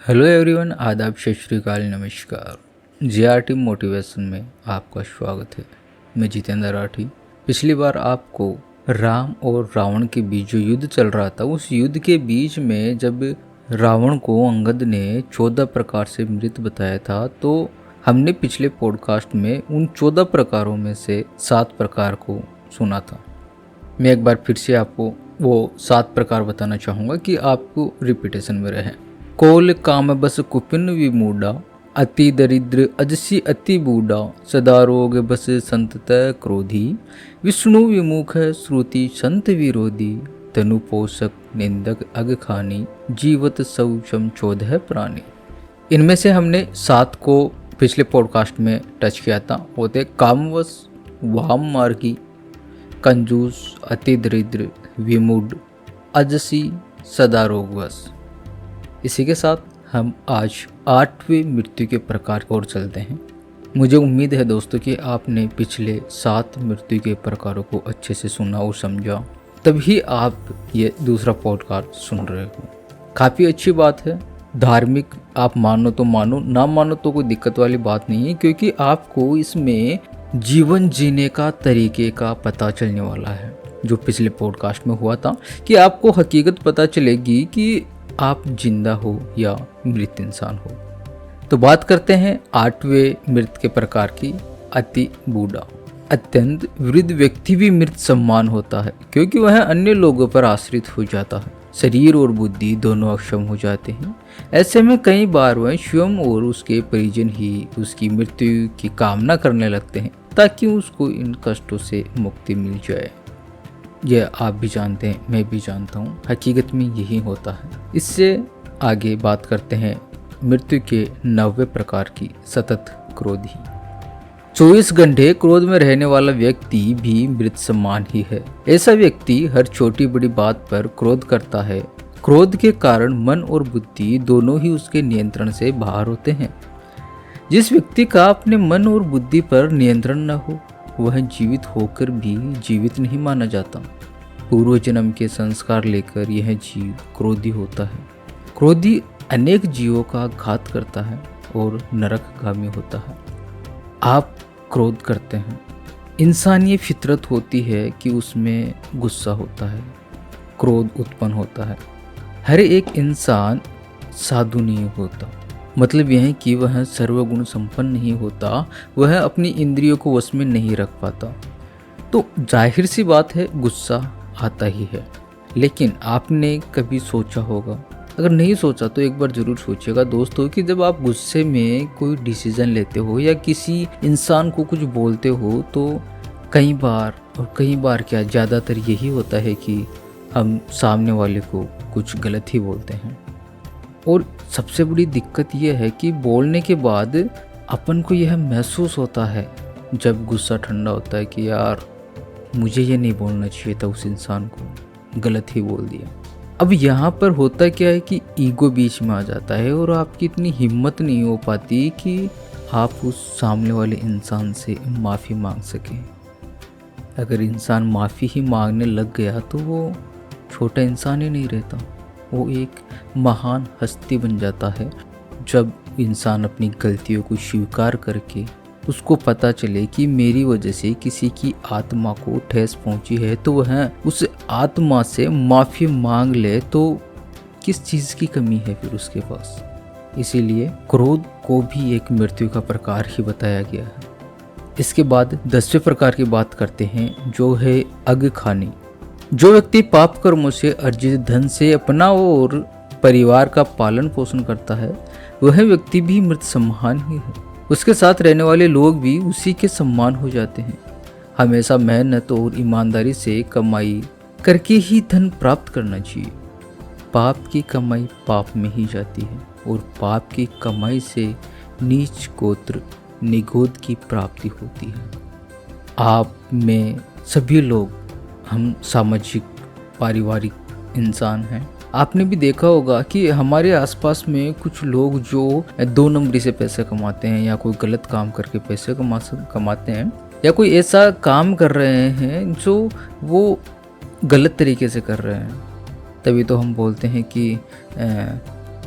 Hello everyone, आदाब, सत श्री अकाल, नमस्कार। जीआरटी मोटिवेशन में आपका स्वागत है। मैं जितेंद्र राठी। पिछली बार आपको राम और रावण के बीच जो युद्ध चल रहा था, उस युद्ध के बीच में जब रावण को अंगद ने 14 प्रकार से मृत बताया था, तो हमने पिछले पॉडकास्ट में उन 14 प्रकारों में से 7 प्रकार को सुना था। मैं एक बार फिर से आपको वो 7 प्रकार बताना चाहूँगा कि आपको रिपीटेशन में रहे। कोल काम बस कुपिन विमूढ़ा, अति दरिद्र अजसी अति बूढ़ा, सदा रोग बस संतत क्रोधी, विष्णु विमुख श्रुति संत विरोधी, तनु पोषक निंदक अग खानी, जीवत सौचम 14 प्राणी। इनमें से हमने 7 को पिछले पॉडकास्ट में टच किया था। वो थे कामवश, वाम मार्गी, कंजूस, अति दरिद्र, विमूढ़, अजसी, सदा रोगवश। इसी के साथ हम आज 8वें मृत्यु के प्रकार की ओर चलते हैं। मुझे उम्मीद है दोस्तों कि आपने पिछले 7 मृत्यु के प्रकारों को अच्छे से सुना और समझा, तभी आप ये दूसरा पॉडकास्ट सुन रहे हो। काफ़ी अच्छी बात है। धार्मिक आप मानो तो मानो, ना मानो तो कोई दिक्कत वाली बात नहीं है, क्योंकि आपको इसमें जीवन जीने का तरीके का पता चलने वाला है। जो पिछले पॉडकास्ट में हुआ था कि आपको हकीकत पता चलेगी कि आप जिंदा हो या मृत इंसान हो। तो बात करते हैं 8वें मृत के प्रकार की, अति बूढ़ा। अत्यंत वृद्ध व्यक्ति भी मृत सम्मान होता है, क्योंकि वह अन्य लोगों पर आश्रित हो जाता है। शरीर और बुद्धि दोनों अक्षम हो जाते हैं। ऐसे में कई बार वह स्वयं और उसके परिजन ही उसकी मृत्यु की कामना करने लगते हैं, ताकि उसको इन कष्टों से मुक्ति मिल जाए। यह आप भी जानते हैं, मैं भी जानता हूँ, हकीकत में यही होता है। इससे आगे बात करते हैं मृत्यु के 9वें प्रकार की, सतत क्रोधी। 24 घंटे क्रोध में रहने वाला व्यक्ति भी मृत सम्मान ही है। ऐसा व्यक्ति हर छोटी बड़ी बात पर क्रोध करता है। क्रोध के कारण मन और बुद्धि दोनों ही उसके नियंत्रण से बाहर होते हैं। जिस व्यक्ति का अपने मन और बुद्धि पर नियंत्रण न हो, वह जीवित होकर भी जीवित नहीं माना जाता। पूर्व जन्म के संस्कार लेकर यह जीव क्रोधी होता है। क्रोधी अनेक जीवों का घात करता है और नरकगामी होता है। आप क्रोध करते हैं। इंसानी फितरत होती है कि उसमें गुस्सा होता है, क्रोध उत्पन्न होता है। हर एक इंसान साधु नहीं होता। मतलब यह है कि वह सर्वगुण संपन्न नहीं होता, वह अपनी इंद्रियों को वश में नहीं रख पाता। तो जाहिर सी बात है, गुस्सा आता ही है। लेकिन आपने कभी सोचा होगा, अगर नहीं सोचा तो एक बार ज़रूर सोचिएगा दोस्तों, कि जब आप गुस्से में कोई डिसीजन लेते हो या किसी इंसान को कुछ बोलते हो, तो कई बार क्या, ज़्यादातर यही होता है कि हम सामने वाले को कुछ गलत ही बोलते हैं। और सबसे बड़ी दिक्कत यह है कि बोलने के बाद अपन को यह महसूस होता है, जब गुस्सा ठंडा होता है, कि यार मुझे ये नहीं बोलना चाहिए था, उस इंसान को गलत ही बोल दिया। अब यहाँ पर होता क्या है कि ईगो बीच में आ जाता है और आपकी इतनी हिम्मत नहीं हो पाती कि आप उस सामने वाले इंसान से माफ़ी मांग सकें। अगर इंसान माफ़ी ही मांगने लग गया तो वो छोटा इंसान ही नहीं रहता, वो एक महान हस्ती बन जाता है। जब इंसान अपनी गलतियों को स्वीकार करके उसको पता चले कि मेरी वजह से किसी की आत्मा को ठेस पहुंची है, तो वह उस आत्मा से माफ़ी मांग ले, तो किस चीज़ की कमी है फिर उसके पास। इसीलिए क्रोध को भी एक मृत्यु का प्रकार ही बताया गया है। इसके बाद 10वें प्रकार की बात करते हैं, जो है अग खानी। जो व्यक्ति पाप कर्मों से अर्जित धन से अपना और परिवार का पालन पोषण करता है, वह व्यक्ति भी मृत सम्मान ही है। उसके साथ रहने वाले लोग भी उसी के सम्मान हो जाते हैं। हमेशा मेहनत और ईमानदारी से कमाई करके ही धन प्राप्त करना चाहिए। पाप की कमाई पाप में ही जाती है, और पाप की कमाई से नीच गोत्र निगोद की प्राप्ति होती है। आप में सभी लोग, हम सामाजिक पारिवारिक इंसान हैं। आपने भी देखा होगा कि हमारे आसपास में कुछ लोग जो 2 नंबरी से पैसे कमाते हैं, या कोई गलत काम करके पैसे कमाते हैं, या कोई ऐसा काम कर रहे हैं जो वो गलत तरीके से कर रहे हैं, तभी तो हम बोलते हैं कि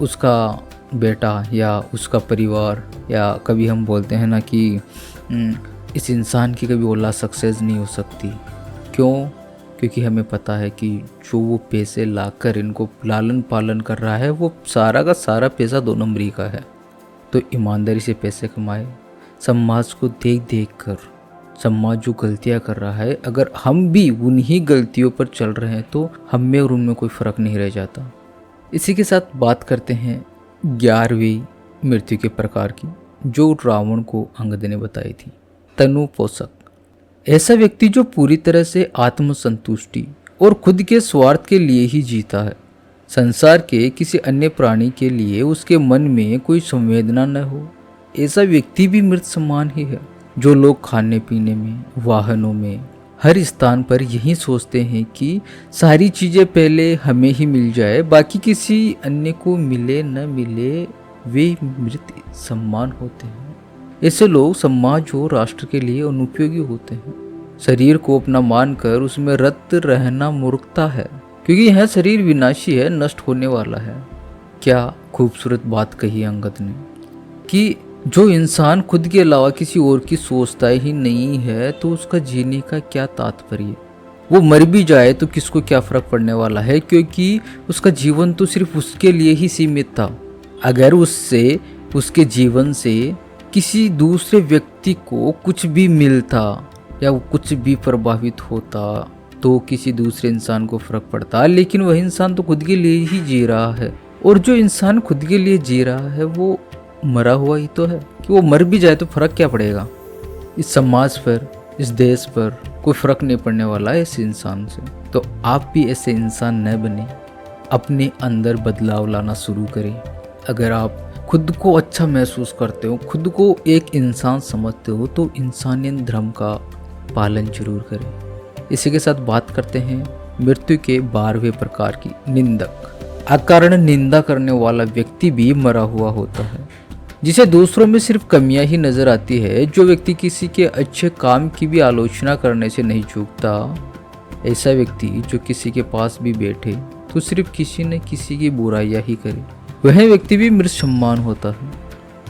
उसका बेटा या उसका परिवार, या कभी हम बोलते हैं ना कि इस इंसान की कभी औलाद सक्सेस नहीं हो सकती। क्यों? क्योंकि हमें पता है कि जो वो पैसे लाकर इनको लालन पालन कर रहा है वो सारा का सारा पैसा 2 नंबरी का है। तो ईमानदारी से पैसे कमाए, समाज को देख देख कर, समाज जो गलतियां कर रहा है अगर हम भी उन्हीं गलतियों पर चल रहे हैं तो हम में और उनमें कोई फ़र्क नहीं रह जाता। इसी के साथ बात करते हैं 11वीं मृत्यु के प्रकार की, जो रावण को अंगद ने बताई थी। तनु पोषक, ऐसा व्यक्ति जो पूरी तरह से आत्मसंतुष्टि और खुद के स्वार्थ के लिए ही जीता है, संसार के किसी अन्य प्राणी के लिए उसके मन में कोई संवेदना न हो, ऐसा व्यक्ति भी मृत समान ही है। जो लोग खाने पीने में, वाहनों में, हर स्थान पर यही सोचते हैं कि सारी चीज़ें पहले हमें ही मिल जाए, बाकी किसी अन्य को मिले न मिले, वे मृत समान होते हैं। ऐसे लोग समाज और राष्ट्र के लिए अनुपयोगी होते हैं। शरीर को अपना मानकर उसमें रत रहना मूर्खता है, क्योंकि यह शरीर विनाशी है, नष्ट होने वाला है। क्या खूबसूरत बात कही अंगद ने कि जो इंसान खुद के अलावा किसी और की सोचता ही नहीं है तो उसका जीने का क्या तात्पर्य? वो मर भी जाए तो किसको क्या फर्क पड़ने वाला है, क्योंकि उसका जीवन तो सिर्फ उसके लिए ही सीमित था। अगर उससे, उसके जीवन से किसी दूसरे व्यक्ति को कुछ भी मिलता या वो कुछ भी प्रभावित होता तो किसी दूसरे इंसान को फर्क पड़ता, लेकिन वह इंसान तो खुद के लिए ही जी रहा है। और जो इंसान खुद के लिए जी रहा है वो मरा हुआ ही तो है, कि वो मर भी जाए तो फर्क क्या पड़ेगा? इस समाज पर, इस देश पर कोई फर्क नहीं पड़ने वाला है ऐसे इंसान से। तो आप भी ऐसे इंसान न बने, अपने अंदर बदलाव लाना शुरू करें। अगर आप खुद को अच्छा महसूस करते हो, खुद को एक इंसान समझते हो, तो इंसानियत धर्म का पालन जरूर करें। इसी के साथ बात करते हैं मृत्यु के 12वें प्रकार की, निंदक। अकारण निंदा करने वाला व्यक्ति भी मरा हुआ होता है, जिसे दूसरों में सिर्फ कमियां ही नजर आती है। जो व्यक्ति किसी के अच्छे काम की भी आलोचना करने से नहीं चूकता, ऐसा व्यक्ति जो किसी के पास भी बैठे तो सिर्फ किसी न किसी की बुराइयां ही करे, वह व्यक्ति भी मृत समान होता है।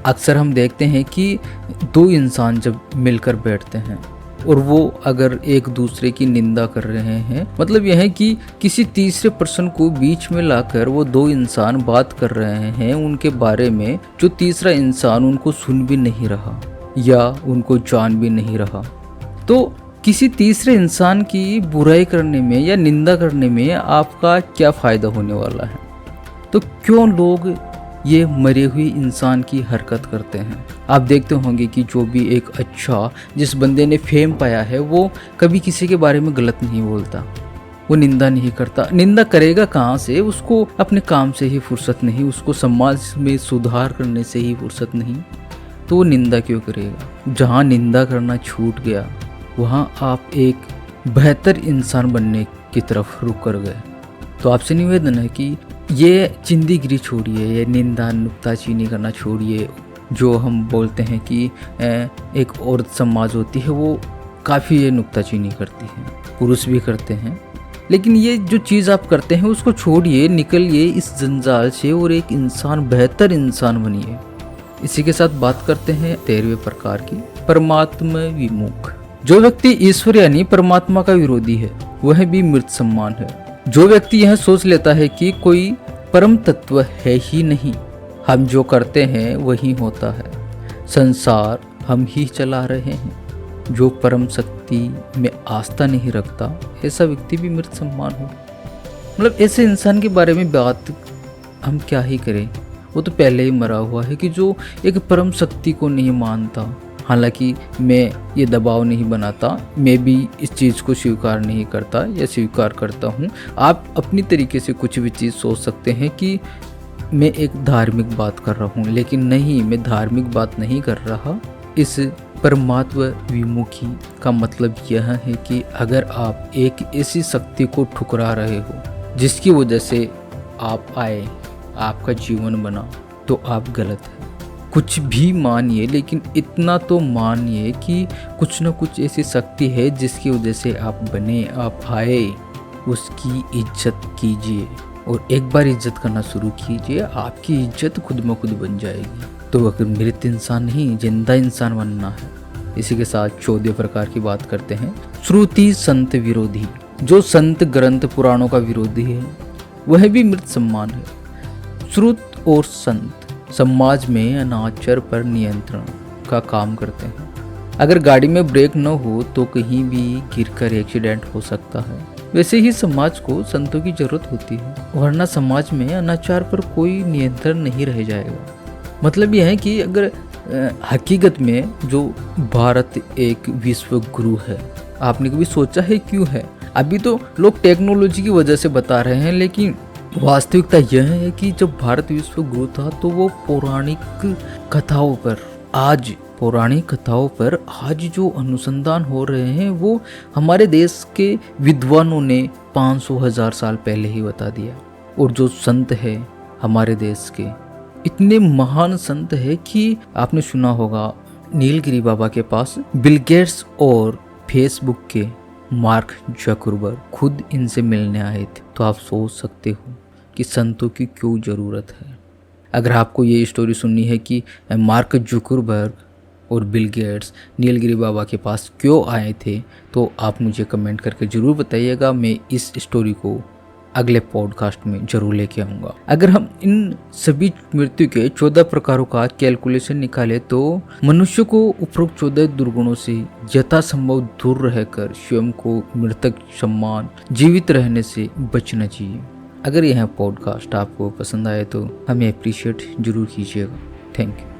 अक्सर हम देखते हैं कि 2 इंसान जब मिलकर बैठते हैं और वो अगर एक दूसरे की निंदा कर रहे हैं, मतलब यह है कि किसी तीसरे पर्सन को बीच में लाकर वो 2 इंसान बात कर रहे हैं उनके बारे में, जो तीसरा इंसान उनको सुन भी नहीं रहा या उनको जान भी नहीं रहा। तो किसी तीसरे इंसान की बुराई करने में या निंदा करने में आपका क्या फ़ायदा होने वाला है? तो क्यों लोग ये मरे हुए इंसान की हरकत करते हैं? आप देखते होंगे कि जो भी एक अच्छा, जिस बंदे ने फेम पाया है, वो कभी किसी के बारे में गलत नहीं बोलता, वो निंदा नहीं करता। निंदा करेगा कहाँ से? उसको अपने काम से ही फुर्सत नहीं, उसको समाज में सुधार करने से ही फुर्सत नहीं, तो वो निंदा क्यों करेगा? जहाँ निंदा करना छूट गया वहाँ आप एक बेहतर इंसान बनने की तरफ रुक कर गए। तो आपसे निवेदन है कि ये चिंदीगिरी छोड़िए, ये निंदा नुक्ताचीनी करना छोड़िए। जो हम बोलते हैं कि एक औरत समाज होती है वो काफ़ी ये नुक्ताचीनी करती है, पुरुष भी करते हैं, लेकिन ये जो चीज़ आप करते हैं उसको छोड़िए, निकलिए इस जंजाल से और एक इंसान, बेहतर इंसान बनिए। इसी के साथ बात करते हैं 13वें प्रकार की, परमात्मा विमुख। जो व्यक्ति ईश्वर यानी परमात्मा का विरोधी है वह भी मृत समान है। जो व्यक्ति यह सोच लेता है कि कोई परम तत्व है ही नहीं, हम जो करते हैं वही होता है, संसार हम ही चला रहे हैं, जो परम शक्ति में आस्था नहीं रखता, ऐसा व्यक्ति भी मृत समान हो। मतलब ऐसे इंसान के बारे में बात हम क्या ही करें, वो तो पहले ही मरा हुआ है, कि जो एक परम शक्ति को नहीं मानता। हालांकि मैं ये दबाव नहीं बनाता, मैं भी इस चीज़ को स्वीकार नहीं करता या स्वीकार करता हूँ। आप अपनी तरीके से कुछ भी चीज़ सोच सकते हैं कि मैं एक धार्मिक बात कर रहा हूँ, लेकिन नहीं, मैं धार्मिक बात नहीं कर रहा। इस परमात्मा विमुखी का मतलब यह है कि अगर आप एक ऐसी शक्ति को ठुकरा रहे हो जिसकी वजह से आप आए, आपका जीवन बना, तो आप गलत है। कुछ भी मानिए, लेकिन इतना तो मानिए कि कुछ न कुछ ऐसी शक्ति है जिसकी वजह से आप बने, आप आए, उसकी इज्जत कीजिए। और एक बार इज्जत करना शुरू कीजिए, आपकी इज्जत खुद ब खुद बन जाएगी। तो अगर मृत इंसान नहीं जिंदा इंसान बनना है। इसी के साथ 14 प्रकार की बात करते हैं। श्रुति संत विरोधी, जो संत ग्रंथ पुराणों का विरोधी है वह भी मृत सम्मान है। श्रुत और संत समाज में अनाचार पर नियंत्रण का काम करते हैं। अगर गाड़ी में ब्रेक न हो तो कहीं भी गिरकर एक्सीडेंट हो सकता है। वैसे ही समाज को संतों की जरूरत होती है, वरना समाज में अनाचार पर कोई नियंत्रण नहीं रह जाएगा। मतलब यह है कि अगर हकीकत में जो भारत एक विश्व गुरु है, आपने कभी सोचा है क्यों है? अभी तो लोग टेक्नोलॉजी की वजह से बता रहे हैं, लेकिन वास्तविकता यह है कि जब भारत विश्व गुरु था तो वो पौराणिक कथाओं पर आज जो अनुसंधान हो रहे हैं वो हमारे देश के विद्वानों ने 500,000 साल पहले ही बता दिया। और जो संत है हमारे देश के, इतने महान संत है कि आपने सुना होगा नीलगिरी बाबा के पास बिल गेट्स और फेसबुक के मार्क जकरबर्ग खुद इनसे मिलने आए थे। तो आप सोच सकते हो कि संतों की क्यों ज़रूरत है। अगर आपको ये स्टोरी सुननी है कि मार्क जुकरबर्ग और बिल गेट्स नीलगिरी बाबा के पास क्यों आए थे, तो आप मुझे कमेंट करके ज़रूर बताइएगा। मैं इस स्टोरी को अगले पॉडकास्ट में जरूर लेके आऊँगा। अगर हम इन सभी मृत्यु के 14 प्रकारों का कैलकुलेशन निकाले तो मनुष्य को उपरोक्त 14 दुर्गुणों से यथासंभव दूर रहकर स्वयं को मृतक सम्मान जीवित रहने से बचना चाहिए। अगर यह पॉडकास्ट आपको पसंद आए तो हमें अप्रिशिएट जरूर कीजिएगा। Thank you.